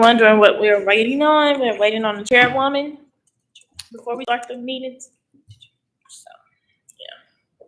wondering what we're waiting on. We're waiting on the chairwoman before we start the meetings. So, yeah,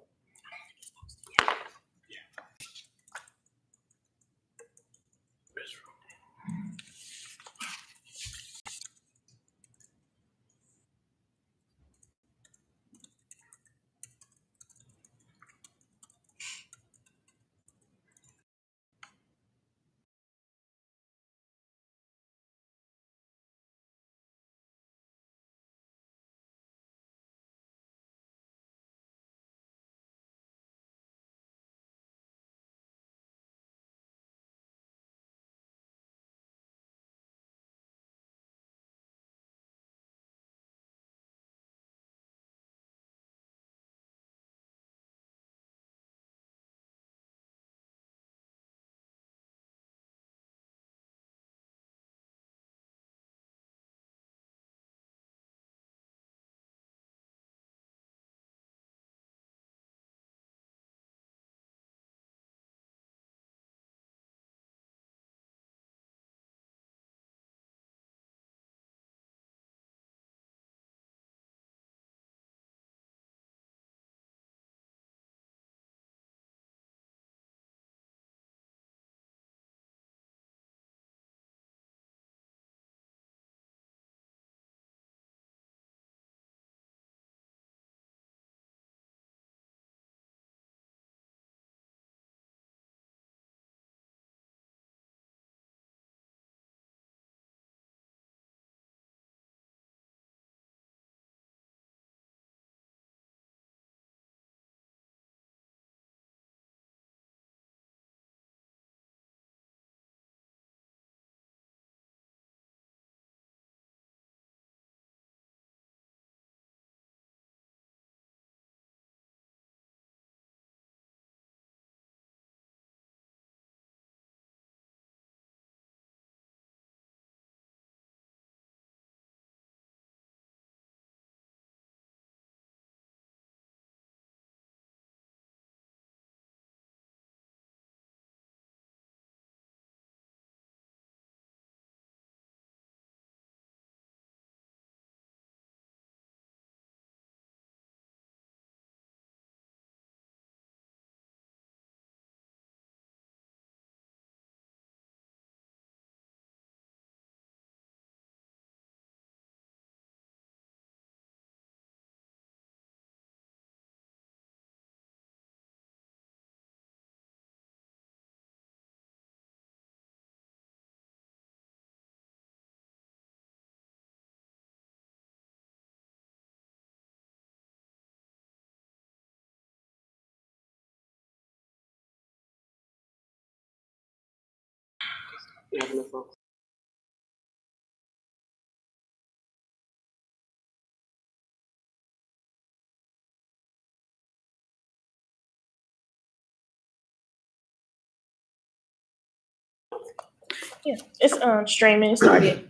it's streaming. It started,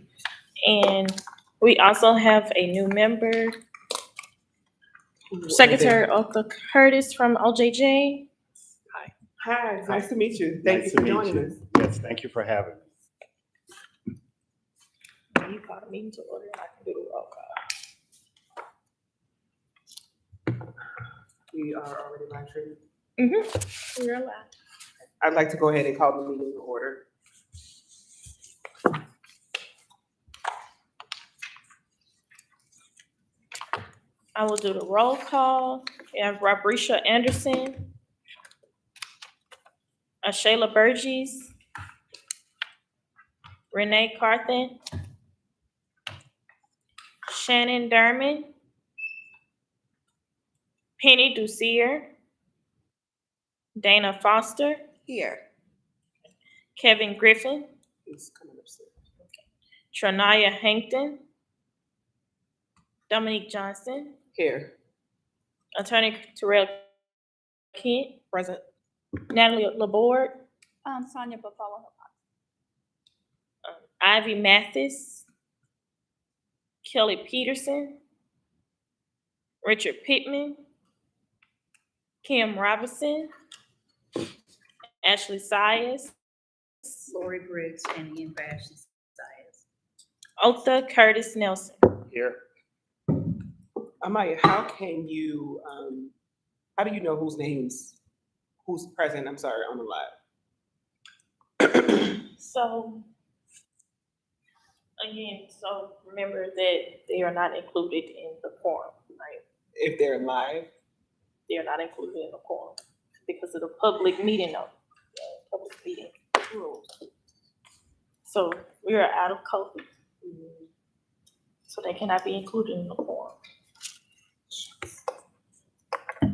and we also have a new member, Secretary Oka Curtis from OJJ. Hi, nice to meet you. Thank you for joining us. Yes, thank you for having me. You called a meeting to order, and I can do the roll call. We are already live streaming. We're live. I'd like to go ahead and call the meeting to order. I will do the roll call. We have Rabrisha Anderson, Shayla Burgess, Renee Carthen, Shannon Derman, Penny Ducier, Dana Foster, Here. Kevin Griffin, He's coming upstairs. Trinaya Hankton, Dominique Johnson, Here. Attorney Terrell Kent, Present. Natalie Laborde, Sonia Buffalo. Ivy Mathis, Kelly Peterson, Richard Pittman, Kim Robinson, Ashley Sias, Lori Briggs and Ian Fashion Styles. Otha Curtis Nelson. Here. Amaya, how can you, how do you know who's present, I'm sorry, on the live? So, again, so remember that they are not included in the quorum, right? If they're live, They are not included in the quorum because of the public meeting public meeting rules. So we are out of COVID, so they cannot be included in the quorum. I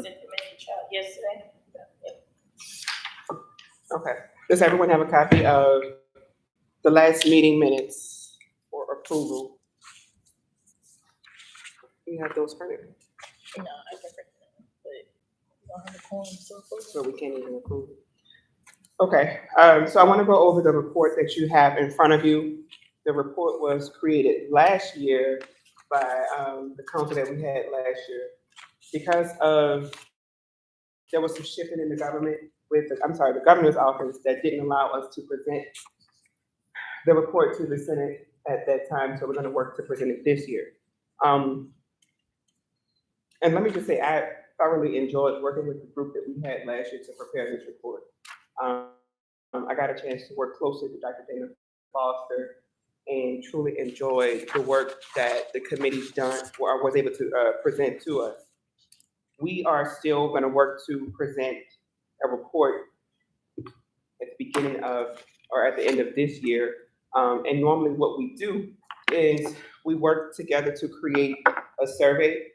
sent the message out yesterday. okay. Does everyone have a copy of the last meeting minutes for approval? You have those printed, No, I can print it, but we don't have a quorum, so we can't even approve it. Okay, so I want to go over the report that you have in front of you. The report was created last year by the council that we had last year. Because there was some shifting in the government the governor's office that didn't allow us to present the report to the Senate at that time, so we're gonna work to present it this year. And let me just say, I thoroughly enjoyed working with the group that we had last year to prepare this report. I got a chance to work closely with Dr. Dana Foster and truly enjoyed the work that the committee's done or was able to present to us. We are still gonna work to present a report at the beginning of, or at the end of this year. And normally what we do is we work together to create a survey.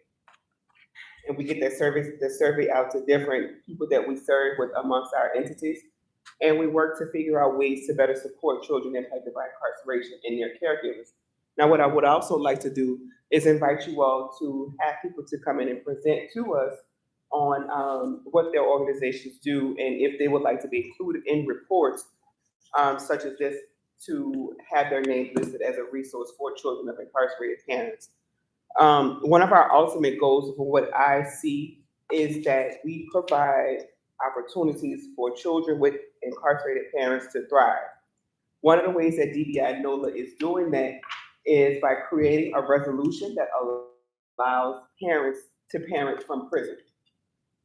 And we get the survey out to different people that we serve with amongst our entities. And we work to figure out ways to better support children impacted by incarceration and their caregivers. Now, what I would also like to do is invite you all to have people to come in and present to us on what their organizations do and if they would like to be included in reports such as this, to have their names listed as a resource for children of incarcerated parents. One of our ultimate goals for what I see is that we provide opportunities for children with incarcerated parents to thrive. One of the ways that DBI NOLA is doing that is by creating a resolution that allows parents to parent from prison.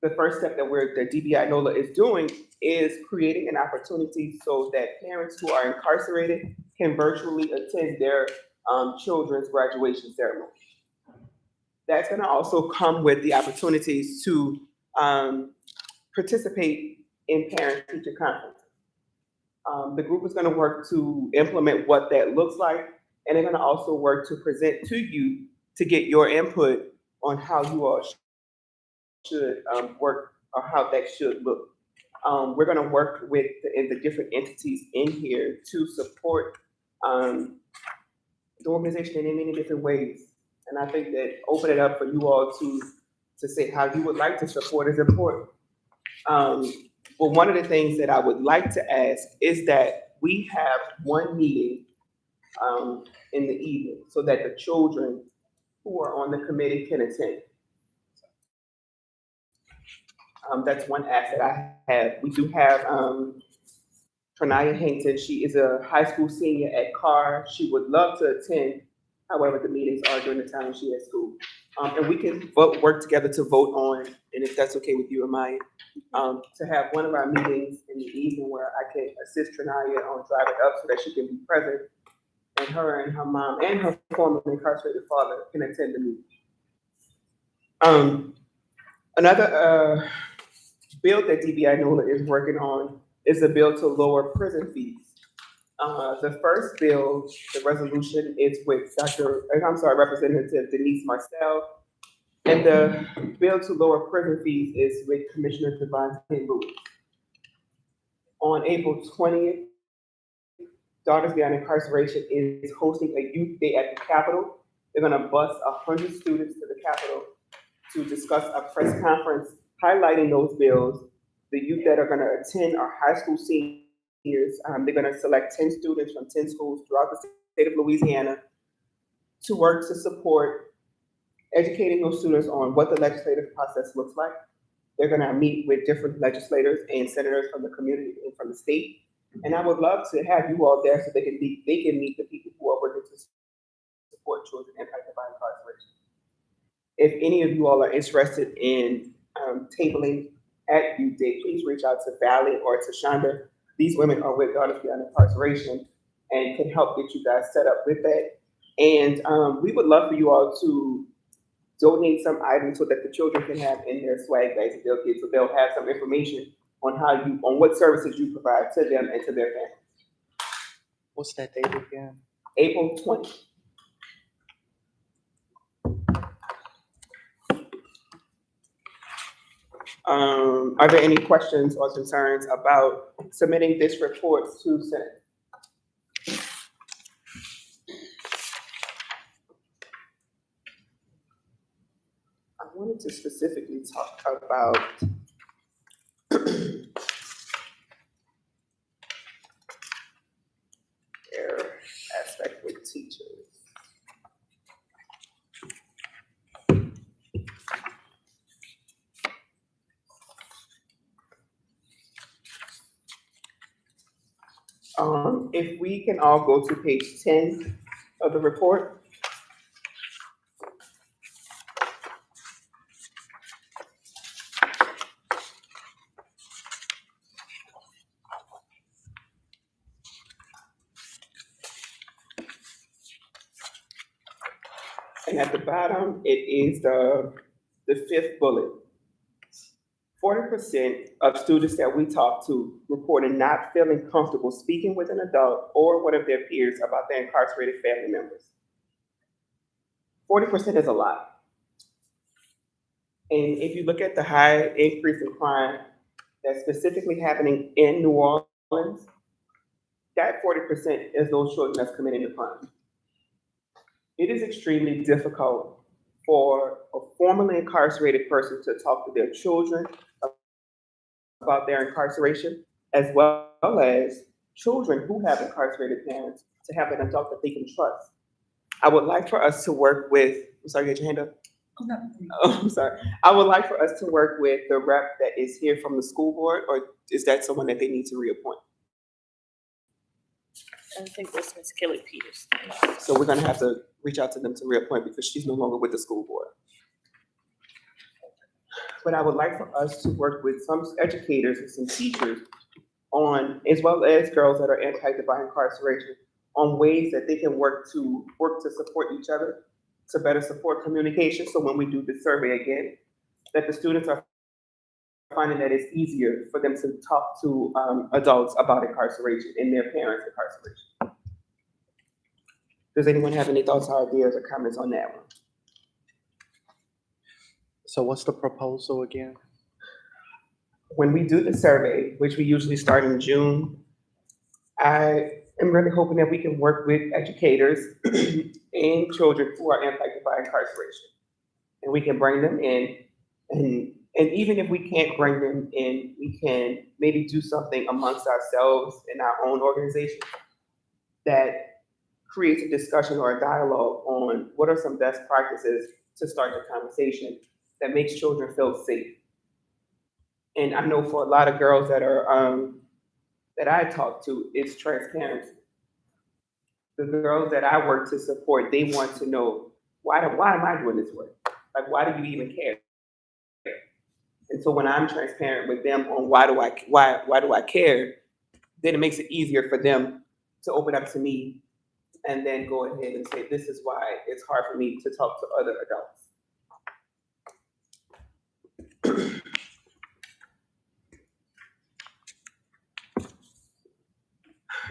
The first step that the DBI NOLA is doing is creating an opportunity so that parents who are incarcerated can virtually attend their children's graduation ceremony. That's gonna also come with the opportunities to participate in parent-teacher conferences. The group is gonna work to implement what that looks like, and they're gonna also work to present to you to get your input on how you all should work or how that should look. We're gonna work with the different entities in here to support the organization in many different ways. And I think that open it up for you all to say how you would like to support is important. But one of the things that I would like to ask is that we have one meeting in the evening so that the children who are on the committee can attend. That's one ask that I have. We do have Trinaya Hankton. She is a high school senior at Carr. She would love to attend. However, the meetings are during the time she at school. And we can work together to vote on, and if that's okay with you, Amaya, to have one of our meetings in the evening where I can assist Trinaya on driving up so that she can be present, and her and her mom and her former incarcerated father can attend the meeting. Another bill that DBI NOLA is working on is a bill to lower prison fees. The first bill, the resolution, is with Representative Denise Marcel, and the bill to lower prison fees is with Commissioner Devontae Lewis. On April 20th, Daughters Beyond Incarceration is hosting a youth day at the Capitol. They're gonna bus 100 students to the Capitol to discuss a press conference highlighting those bills. The youth that are gonna attend are high school seniors. They're gonna select 10 students from 10 schools throughout the state of Louisiana to work to support educating those students on what the legislative process looks like. They're gonna meet with different legislators and senators from the community and from the state And I would love to have you all there so they can meet the people who are working to support children impacted by incarceration. If any of you all are interested in tabling at youth day, please reach out to Valley or to Shonda. These women are with Daughters Beyond Incarceration and can help get you guys set up with that. And we would love for you all to donate some items so that the children can have in their swag bags that they'll get, so they'll have some information on what services you provide to them and to their families. What's that date again? April 20th. Are there any questions or concerns about submitting this report to Senate? I wanted to specifically talk about their aspect with teachers. If we can all go to page 10 of the report. And at the bottom, it is the fifth bullet. 40% of students that we talk to reported not feeling comfortable speaking with an adult or one of their peers about their incarcerated family members. 40% is a lot. And if you look at the high increase in crime that's specifically happening in New Orleans, that 40% is those children that's committing the crime. It is extremely difficult for a formerly incarcerated person to talk to their children about their incarceration, as well as children who have incarcerated parents to have an adult that they can trust. I would like for us to work with, I'm sorry, you had your hand up? Oh, I'm sorry. I would like for us to work with the rep that is here from the school board, or is that someone that they need to reappoint? I think that's Miss Kelly Peters. So we're gonna have to reach out to them to reappoint because she's no longer with the school board. But I would like for us to work with some educators and some teachers on, as well as girls that are impacted by incarceration, on ways that they can work to support each other, to better support communication. So when we do the survey again, that the students are finding that it's easier for them to talk to adults about incarceration and their parents' incarceration. Does anyone have any thoughts, ideas, or comments on that one? So what's the proposal again? When we do the survey, which we usually start in June, I am really hoping that we can work with educators and children who are impacted by incarceration. And we can bring them in, and even if we can't bring them in, we can maybe do something amongst ourselves in our own organization that creates a discussion or a dialogue on what are some best practices to start the conversation that makes children feel safe. And I know for a lot of girls that are that I talk to, it's transparency. The girls that I work to support, they want to know why am I doing this work? Like, why do you even care? And so when I'm transparent with them on why do I care, then it makes it easier for them to open up to me and then go ahead and say, this is why it's hard for me to talk to other adults.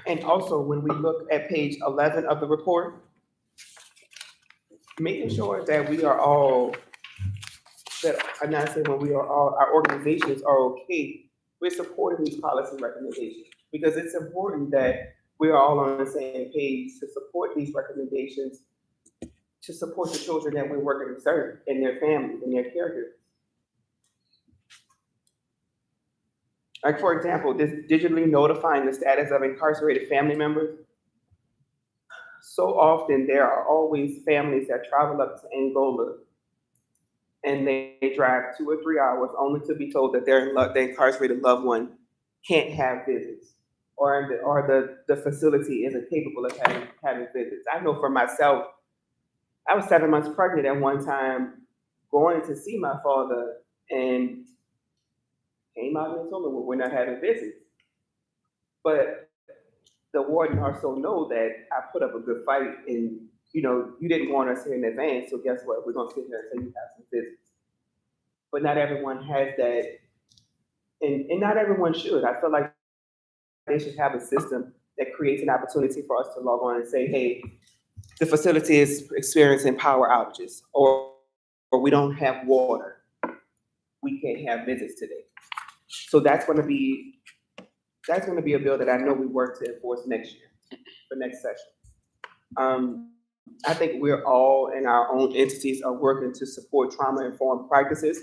And also, when we look at page 11 of the report, making sure that we are all, that I'm not saying when we are all, our organizations are okay with supporting these policy recommendations, because it's important that we are all on the same page to support these recommendations, to support the children that we're working to serve and their families and their caregivers. Like, for example, this digitally notifying the status of incarcerated family members. So often there are always families that travel up to Angola and they drive 2 or 3 hours only to be told that their incarcerated loved one can't have visits. the facility isn't capable of having visits. I know for myself, I was 7 months pregnant at one time, going to see my father, and came out and told me, well, we're not having visits. But the warden also know that I put up a good fight, and you didn't want us here in advance, so guess what? We're gonna sit here until you have some visits. But not everyone has that, and not everyone should. I feel like they should have a system that creates an opportunity for us to log on and say, hey, the facility is experiencing power outages, or we don't have water. We can't have visits today. So that's gonna be a bill that I know we work to enforce next year, for next session. I think we're all in our own entities are working to support trauma-informed practices.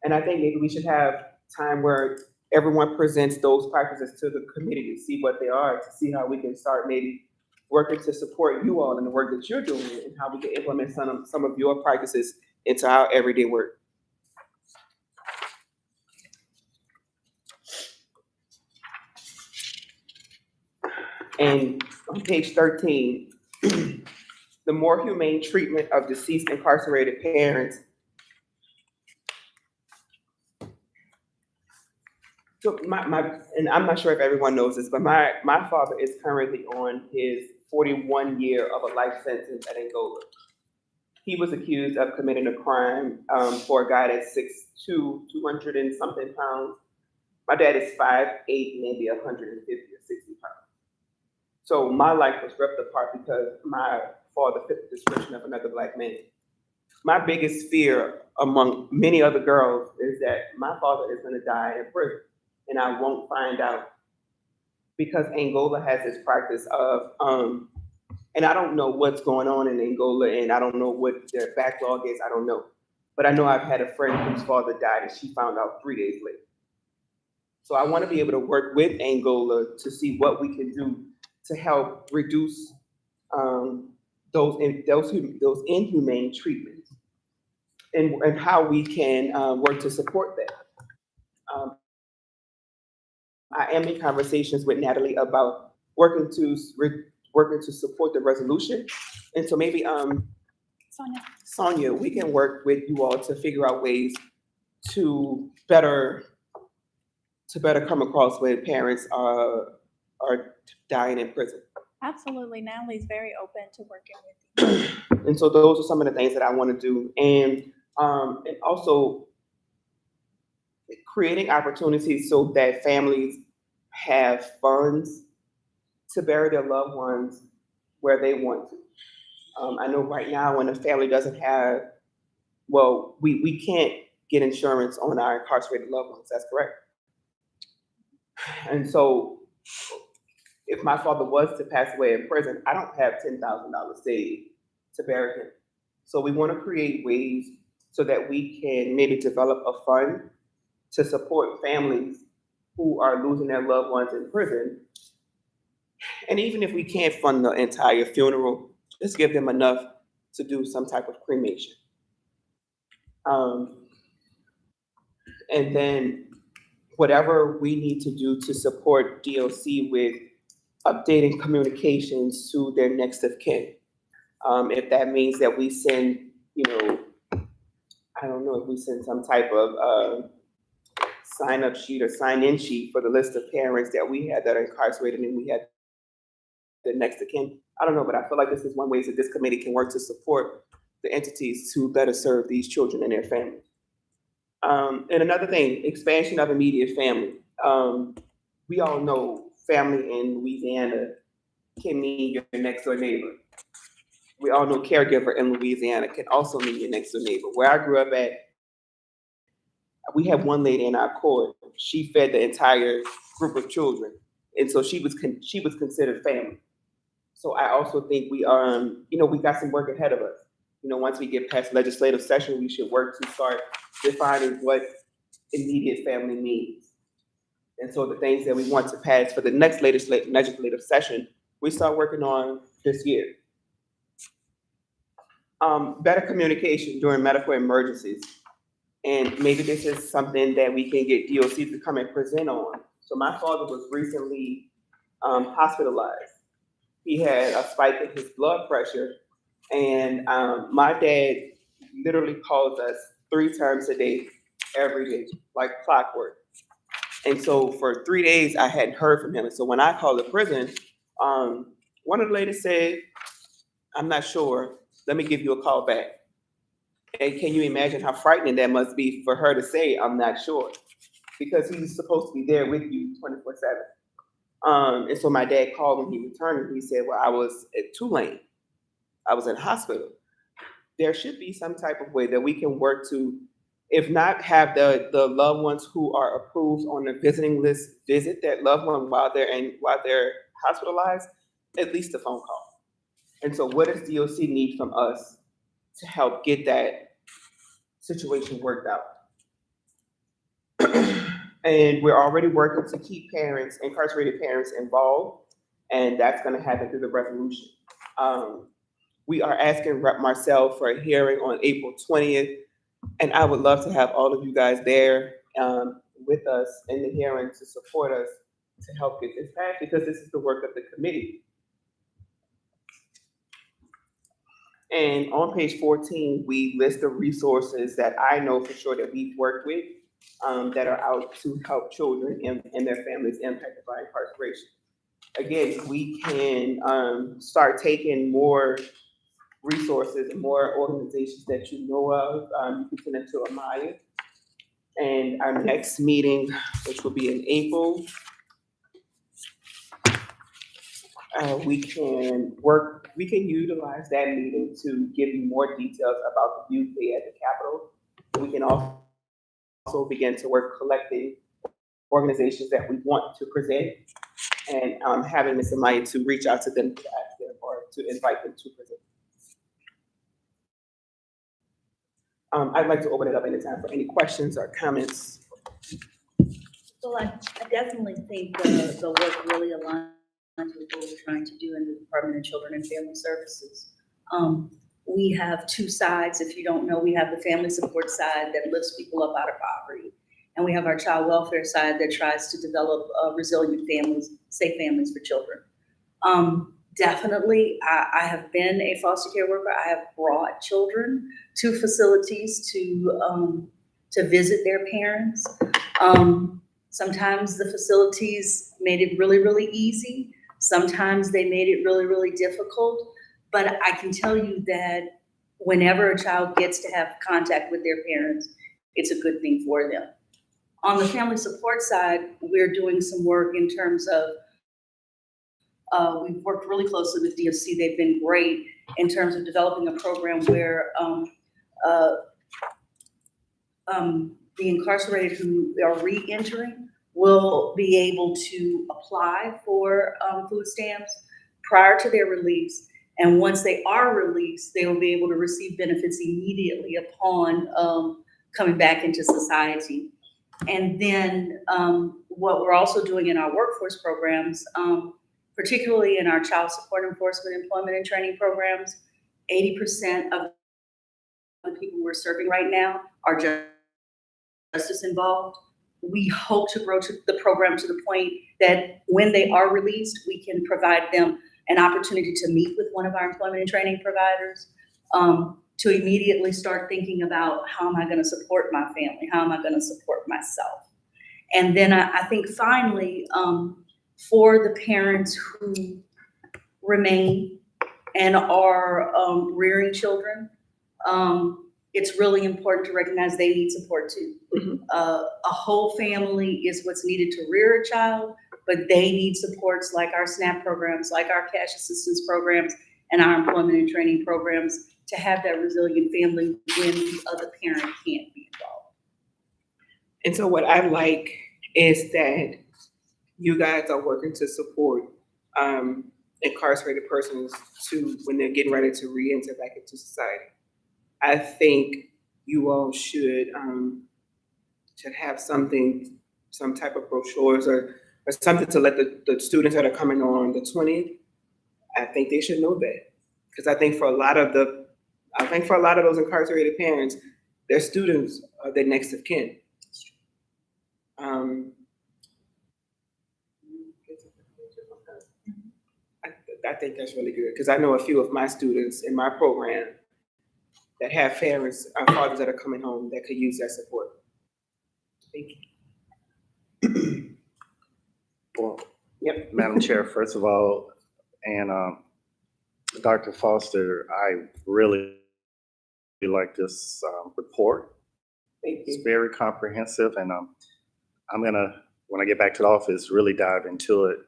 And I think maybe we should have time where everyone presents those practices to the committee to see what they are, to see how we can start maybe working to support you all in the work that you're doing, and how we can implement some of your practices into our everyday work. And on page 13, the more humane treatment of deceased incarcerated parents. So and I'm not sure if everyone knows this, but my father is currently on his 41 year of a life sentence at Angola. He was accused of committing a crime for a guy that's 6'2", 200 and something pounds. My dad is 5'8", maybe 150 or 60 pounds. So my life was ripped apart because my father fit the description of another Black man. My biggest fear among many other girls is that my father is going to die in prison, and I won't find out, because Angola has this practice of, and I don't know what's going on in Angola, and I don't know what their backlog is, I don't know. But I know I've had a friend whose father died, and she found out 3 days later. So I want to be able to work with Angola to see what we can do to help reduce those inhumane treatments, and how we can work to support that. I am in conversations with Natalie about working to support the resolution, and so maybe Sonia, we can work with you all to figure out ways to better come across when parents are dying in prison. Absolutely. Natalie's very open to working with you. And so those are some of the things that I want to do, and also creating opportunities so that families have funds to bury their loved ones where they want to. I know right now when a family doesn't have, well, we can't get insurance on our incarcerated loved ones. That's correct. And so if my father was to pass away in prison, I don't have $10,000 saved to bury him. So we want to create ways so that we can maybe develop a fund to support families who are losing their loved ones in prison. And even if we can't fund the entire funeral, just give them enough to do some type of cremation. And then whatever we need to do to support DOC with updating communications to their next of kin. If that means that we send, I don't know, if we send some type of sign-up sheet or sign-in sheet for the list of parents that we had that are incarcerated and we had the next of kin. I don't know, but I feel like this is one way that this committee can work to support the entities to better serve these children and their families. And another thing, expansion of immediate family. We all know family in Louisiana can mean your next door neighbor. We all know caregiver in Louisiana can also mean your next door neighbor. Where I grew up at, we had one lady in our court. She fed the entire group of children, and so she was considered family. So I also think we got some work ahead of us. Once we get past legislative session, we should work to start defining what immediate family means. And so the things that we want to pass for the next legislative session, we start working on this year. Better communication during medical emergencies. And maybe this is something that we can get DOC to come and present on. So my father was recently hospitalized. He had a spike in his blood pressure, and my dad literally calls us 3 times a day, every day, like clockwork. And so for 3 days, I hadn't heard from him. And so when I called the prison, one of the ladies said, "I'm not sure. Let me give you a call back." And can you imagine how frightening that must be for her to say, "I'm not sure," because he's supposed to be there with you 24/7. And so my dad called when he returned, and he said, "Well, I was at Tulane. I was in hospital." There should be some type of way that we can work to, if not have the loved ones who are approved on the visiting list visit that loved one while they're hospitalized, at least a phone call. And so what does DOC need from us to help get that situation worked out? And we're already working to keep parents, incarcerated parents, involved, and that's going to happen through the resolution. We are asking Rep. Marcel for a hearing on April 20th, and I would love to have all of you guys there with us in the hearing to support us to help get this passed, because this is the work of the committee. And on page 14, we list the resources that I know for sure that we've worked with that are out to help children and their families impacted by incarceration. Again, we can start taking more resources and more organizations that you know of. You can send them to Amaya. And our next meeting, which will be in April, we can utilize that meeting to give you more details about the youth day at the Capitol. We can also begin to work collecting organizations that we want to present, and having Ms. Amaya to reach out to them to ask them or to invite them to present. I'd like to open it up anytime for any questions or comments. Well, I definitely think the work really aligns with what we're trying to do in the Department of Children and Family Services. We have two sides. If you don't know, we have the family support side that lifts people up out of poverty. And we have our child welfare side that tries to develop resilient families, safe families for children. Definitely, I have been a foster care worker. I have brought children to facilities to visit their parents. Sometimes the facilities made it really, really easy. Sometimes they made it really, really difficult. But I can tell you that whenever a child gets to have contact with their parents, it's a good thing for them. On the family support side, we're doing some work in terms of we've worked really closely with DOC. They've been great in terms of developing a program where the incarcerated who are re-entering will be able to apply for food stamps prior to their release. And once they are released, they will be able to receive benefits immediately upon coming back into society. And then what we're also doing in our workforce programs, particularly in our child support enforcement, employment and training programs, 80% of the people we're serving right now are justice involved. We hope to grow the program to the point that when they are released, we can provide them an opportunity to meet with one of our employment and training providers, to immediately start thinking about, how am I going to support my family? How am I going to support myself? And then I think finally, for the parents who remain and are rearing children, it's really important to recognize they need support too. Mm-hmm. A whole family is what's needed to rear a child, but they need supports like our SNAP programs, like our cash assistance programs, and our employment and training programs to have that resilient family when the other parent can't be involved. And so what I like is that you guys are working to support incarcerated persons when they're getting ready to re-enter back into society. I think you all should have something, some type of brochures or something to let the students that are coming on the 20th, I think they should know that. Because I think for a lot of those incarcerated parents, their students are their next of kin. think that's really good, because I know a few of my students in my program that have parents, fathers that are coming home that could use that support. Thank you. Well, Yep. Madam Chair, first of all, and Dr. Foster, I really like this report. Thank It's you. very comprehensive, and I'm gonna, when I get back to the office, really dive into it.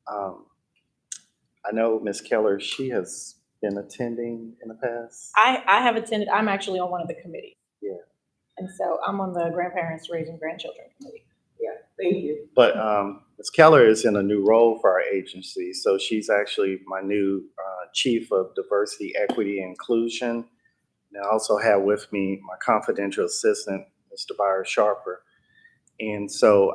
I know Ms. Keller, she has been attending in the past. I have attended, I'm actually on one of the committees. Yeah. And so I'm on the Grandparents Raising Grandchildren Committee. Yeah, thank you. But Ms. Keller is in a new role for our agency. So she's actually my new Chief of Diversity, Equity, and Inclusion. And I also have with me my confidential assistant, Mr. Byron Sharper. And so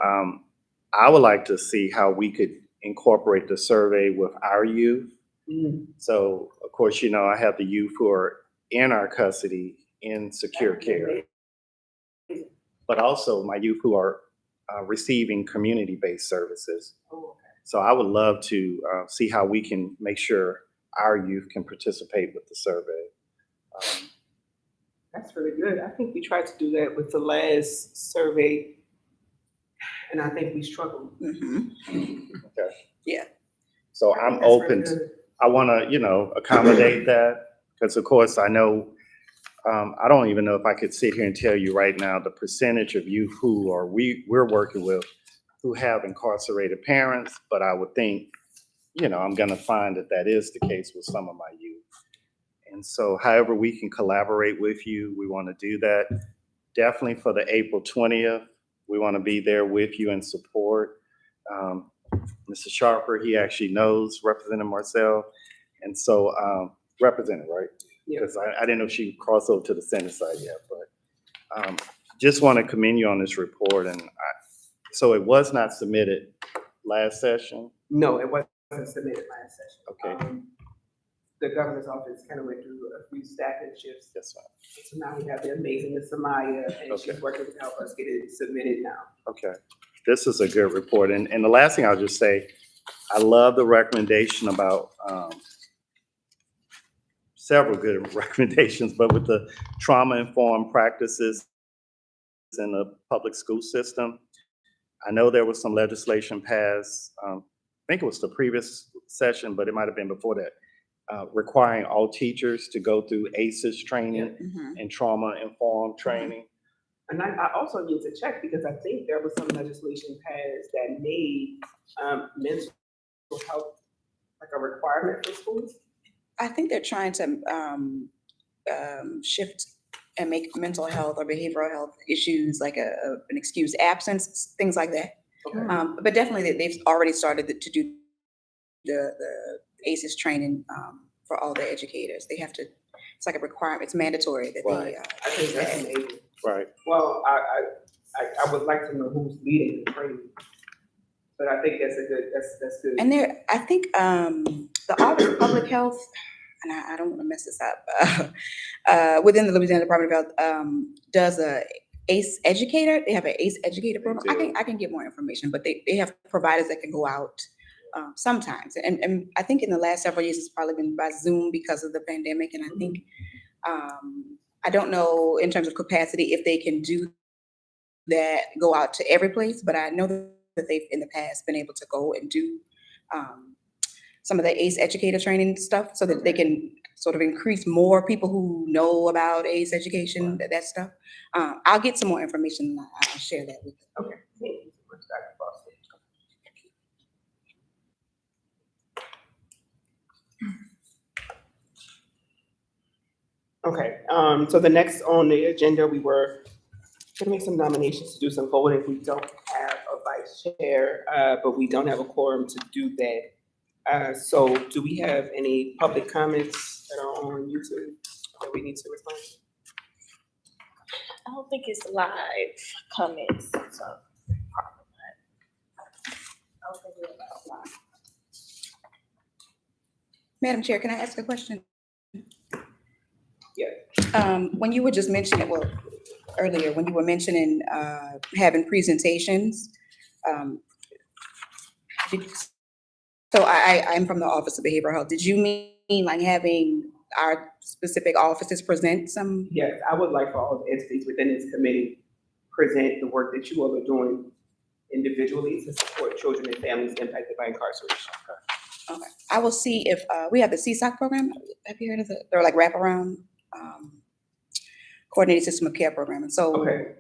I would like to see how we could incorporate the survey with our youth. Mm. So, of course, you know, I have the youth who are in our custody in secure care, but also my youth who are receiving community-based services. Oh, okay. So I would love to see how we can make sure our youth can participate with the survey. That's really good. I think we tried to do that with the last survey, and I think we struggled. Okay. Yeah. So I think I'm that's open. really good. I want to, you know, accommodate that because, of course, I know. I don't even know if I could sit here and tell you right now the percentage of youth who are we're working with who have incarcerated parents, but I would think, you know, I'm going to find that that is the case with some of my youth. And so, however we can collaborate with you, we want to do that. Definitely for the April 20th, we want to be there with you and support. Mr. Sharper, he actually knows Representative Marcel, and so Representative, right? Yeah. Because I didn't know she crossed over to the Senate side yet, but just want to commend you on this report. And so it was not submitted last session. No, it wasn't submitted last session. Okay. The governor's office kind of went through a few staffing shifts. That's fine. So now we have the amazing Ms. Amaya, and Okay. she's working to help us get it submitted now. Okay. This is a good report. And the last thing I'll just say, I love the recommendation about several good recommendations, but with the trauma-informed practices in the public school system. I know there was some legislation passed, I think it was the previous session, but it might have been before that, requiring all teachers to go through ACEs training and trauma-informed training. And I also need to check, because I think there was some legislation passed that made mental health like a requirement for schools. I think they're trying to shift and make mental health or behavioral health issues like an excused absence, things like that. Okay. But definitely they've already started to do the ACEs training for all the educators. They have to, it's like a requirement, it's mandatory that Right. I think that's amazing. Right. Well, I would like to know who's leading the training, but I think that's a good, that's good. And there, I think the Office of Public Health, and I don't want to mess this up, within the Louisiana Department of Health, does a ACE educator. They have an ACE educator program. I can get more information, but they have providers that can go out sometimes. And I think in the last several years, it's probably been by Zoom because of the pandemic. And I think, I don't know in terms of capacity if they can do that, go out to every place, but I know that they've in the past been able to go and do some of the ACE educator training stuff so that they can sort of increase more people who know about ACE education, that stuff. I'll get some more information and I'll share that with you. Okay, thank you so much, Dr. Foster. Okay, so the next on the agenda, we were gonna make some nominations to do some voting. We don't have a vice chair, but we don't have a quorum to do that. So do we have any public comments that are on YouTube that we need to respond to? I don't think it's live comments, so. I don't think we're allowed live. Madam Chair, can I ask a question? Yeah. When you were just mentioning, well, earlier, when you were mentioning having presentations, So I'm from the Office of Behavioral Health. Did you mean like having our specific offices present some? Yes, I would like for all the entities within this committee present the work that you all are doing individually to support children and families impacted by incarceration. Okay, I will see if, we have the CSOC program. Have you heard of it? They're like wraparound, coordinated system of care program. And so, Okay.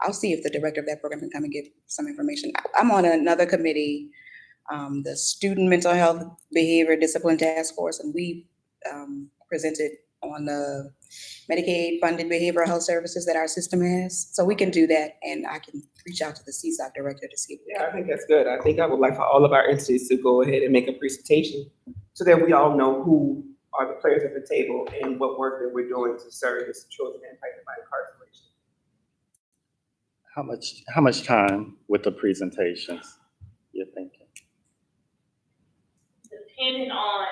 I'll see if the director of that program can come and give some information. I'm on another committee, the Student Mental Health Behavior Discipline Task Force, and we, presented on the Medicaid funded behavioral health services that our system has. So we can do that, and I can reach out to the CSOC director to see. Yeah, I think that's good. I think I would like for all of our entities to go ahead and make a presentation so that we all know who are the players at the table and what work that we're doing to service children impacted by incarceration. How much time with the presentations you're thinking? Depending on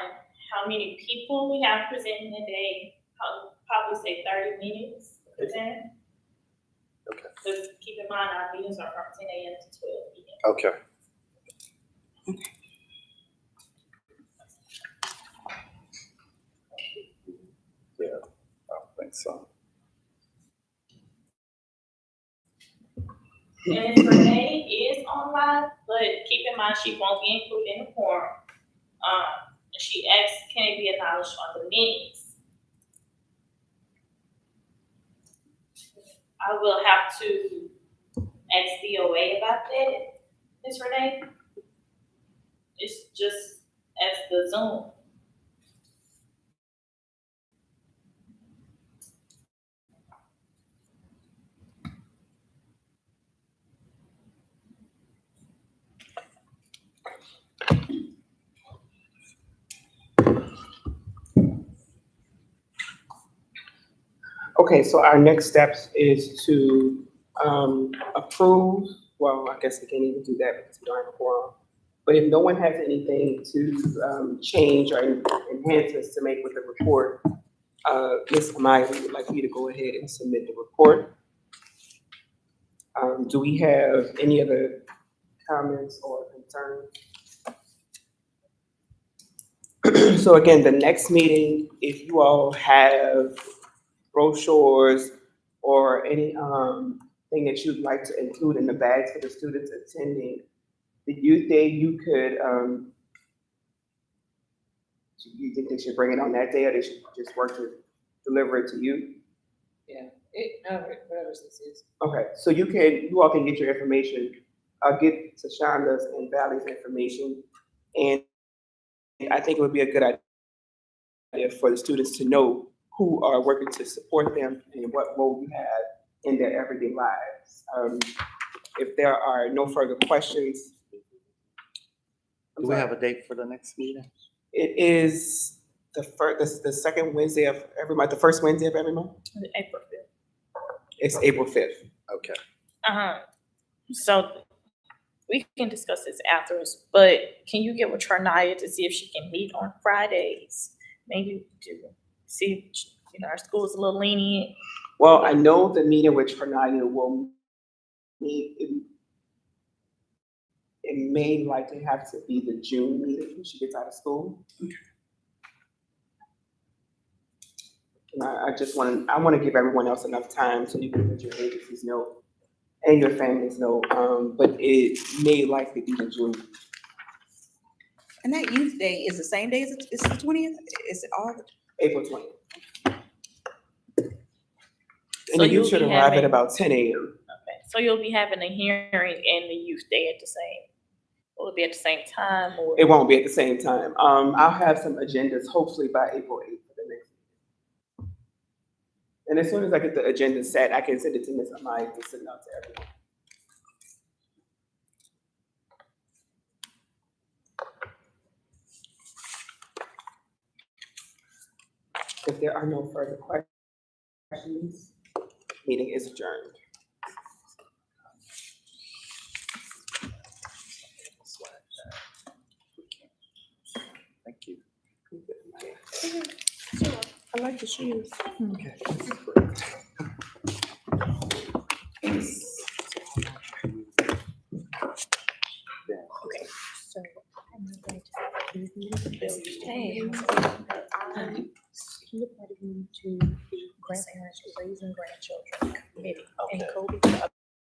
how many people we have presenting a day, I'll probably say 30 minutes to present. Okay. Just keep in mind, our meetings are from 10 a.m. to 12 p.m. Okay. Yeah, I don't think so. And Ms. Renee is on live, but keep in mind, she won't be included in the forum. She asked, can it be acknowledged on the minutes? I will have to ask DOA about that, Ms. Renee. It's just as the Zoom. Okay, so our next steps is to approve, well, I guess we can't even do that because we don't have a quorum. But if no one has anything to change or enhancements to make with the report, Ms. Amaya, we would like you to go ahead and submit the report. Do we have any other comments or concerns? So again, the next meeting, if you all have brochures or any thing that you'd like to include in the bags for the students attending the youth day, you could, you think they should bring it on that day or they should just work to deliver it to you? Yeah, whatever this is. Okay, so you all can get your information. I'll get Tashanda's and Valley's information. And I think it would be a good idea for the students to know who are working to support them and what role you have in their everyday lives. If there are no further questions. Do we have a date for the next meeting? It is the second Wednesday of every month, the first Wednesday of every month? April 5th. It's April 5th. Okay. So we can discuss this afterwards, but can you get with Trinaya to see if she can meet on Fridays? Maybe to see, if, our school's a little lenient. Well, I know the meeting with Trinaya will meet, it may likely have to be the June meeting when she gets out of school. And I want to give everyone else enough time so you can let your agencies know and your families know, but it may likely be the June. And that youth day is the same day as it's the 20th? Is it all? April 20th. And So you you'll should be arrive at having- about 10 a.m. Okay, so you'll be having a hearing and the youth day at the same, will it be at the same time or? It won't be at the same time. I'll have some agendas hopefully by April 8th for the next meeting. And as soon as I get the agenda set, I can send it to Ms. Amaya to send out to everyone. If there are no further questions, meeting is adjourned. Thank you. I like the shoes. Okay. Okay, so I'm going to Hey. He appointed me to the grandparents raising grandchildren committee, and Kobe,